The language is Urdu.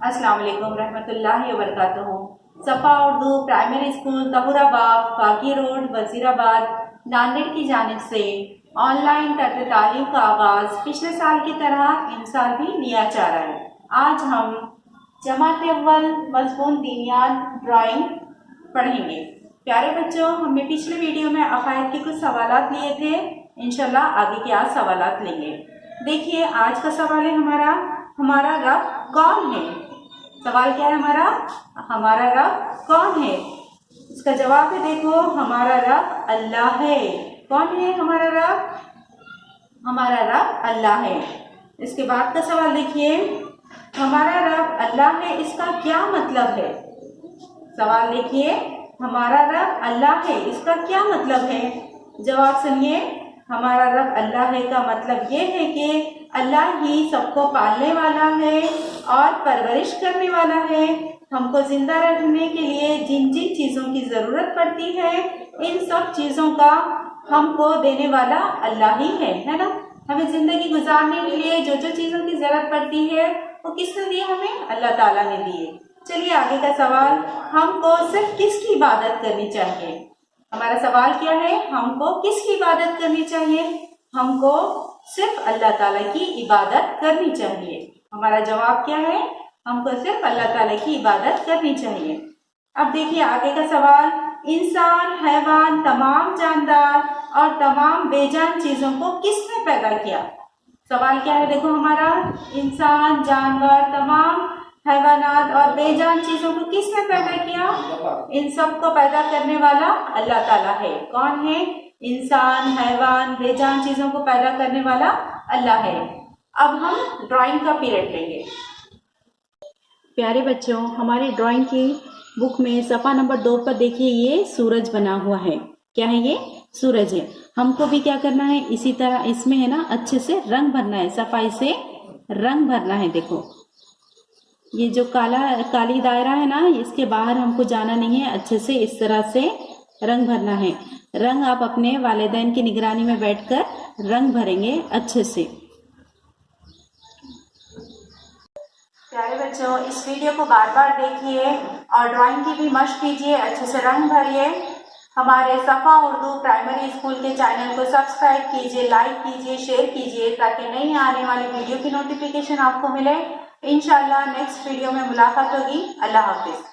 السلام علیکم رحمۃ اللہ وبرکاتہ۔ صفا اردو پرائمری اسکول طہورآباد پاکی روڈ وزیر آباد ناندیڑ کی جانب سے آن لائن طرز تعلیم کا آغاز پچھلے سال کی طرح ان سال بھی لیا جا رہا ہے۔ آج ہم جماعت اول مضمون دینیات ڈرائنگ پڑھیں گے۔ پیارے بچوں، ہم نے پچھلے ویڈیو میں عقائد کے کچھ سوالات لیے تھے، انشاءاللہ آگے کے آج سوالات لیں گے۔ دیکھیے آج کا سوال ہے ہمارا رب کون ہے؟ سوال کیا ہے ہمارا رب کون ہے؟ اس کا جواب ہے دیکھو، ہمارا رب اللہ ہے۔ کون ہے ہمارا رب؟ ہمارا رب اللہ ہے۔ اس کے بعد کا سوال دیکھیے، ہمارا رب اللہ ہے، اس کا کیا مطلب ہے؟ سوال دیکھیے، ہمارا رب اللہ ہے، اس کا کیا مطلب ہے؟ جواب سنیے، ہمارا رب اللہ ہے کا مطلب یہ ہے کہ اللہ ہی سب کو پالنے والا ہے اور پرورش کرنے والا ہے۔ ہم کو زندہ رکھنے کے لیے جن جن چیزوں کی ضرورت پڑتی ہے، ان سب چیزوں کا ہم کو دینے والا اللہ ہی ہے نا؟ ہمیں زندگی گزارنے کے لیے جو جو چیزوں کی ضرورت پڑتی ہے وہ کس نے دی؟ ہمیں اللہ تعالیٰ نے دیے۔ چلیے آگے کا سوال، ہم کو صرف کس کی عبادت کرنی چاہیے؟ ہمارا سوال کیا ہے؟ ہم کو کس کی عبادت کرنی چاہیے؟ ہم کو صرف اللہ تعالیٰ کی عبادت کرنی چاہیے۔ ہمارا جواب کیا ہے؟ ہم کو صرف اللہ تعالیٰ کی عبادت کرنی چاہیے۔ اب دیکھیے آگے کا سوال، انسان، حیوان، تمام جاندار اور تمام بے جان چیزوں کو کس نے پیدا کیا؟ سوال کیا ہے دیکھو ہمارا، انسان، جانور، تمام حیوانات اور بے جان چیزوں کو کس نے پیدا کیا؟ ان سب کو پیدا کرنے والا اللہ تعالیٰ ہے۔ کون ہے؟ انسان، حیوان، بے جان چیزوں کو پیدا کرنے والا اللہ ہے۔ اب ہم ڈرائنگ کا پیریڈ لیں گے۔ پیارے بچوں، ہماری ڈرائنگ کی بک میں صفحہ نمبر 2 پر دیکھیے، یہ سورج بنا ہوا ہے۔ کیا ہے یہ؟ سورج ہے۔ ہم کو بھی کیا کرنا ہے؟ اسی طرح اس میں ہے نا اچھے سے رنگ بھرنا ہے، صفائی سے رنگ بھرنا ہے۔ دیکھو یہ جو کالی دائرہ ہے نا، اس کے باہر ہم کو جانا نہیں ہے، اچھے سے اس طرح سے رنگ بھرنا ہے۔ رنگ آپ اپنے والدین کی نگرانی میں بیٹھ کر رنگ بھریں گے اچھے سے۔ پیارے بچوں، اس ویڈیو کو بار بار دیکھیے اور ڈرائنگ کی بھی مشق کیجیے، اچھے سے رنگ بھریے۔ ہمارے صفا اردو پرائمری اسکول کے چینل کو سبسکرائب کیجیے، لائک کیجیے، شیئر کیجیے تاکہ نئی آنے والی ویڈیو کی نوٹیفیکیشن آپ کو ملے۔ انشاءاللہ نیکسٹ ویڈیو میں ملاقات ہوگی۔ اللہ حافظ۔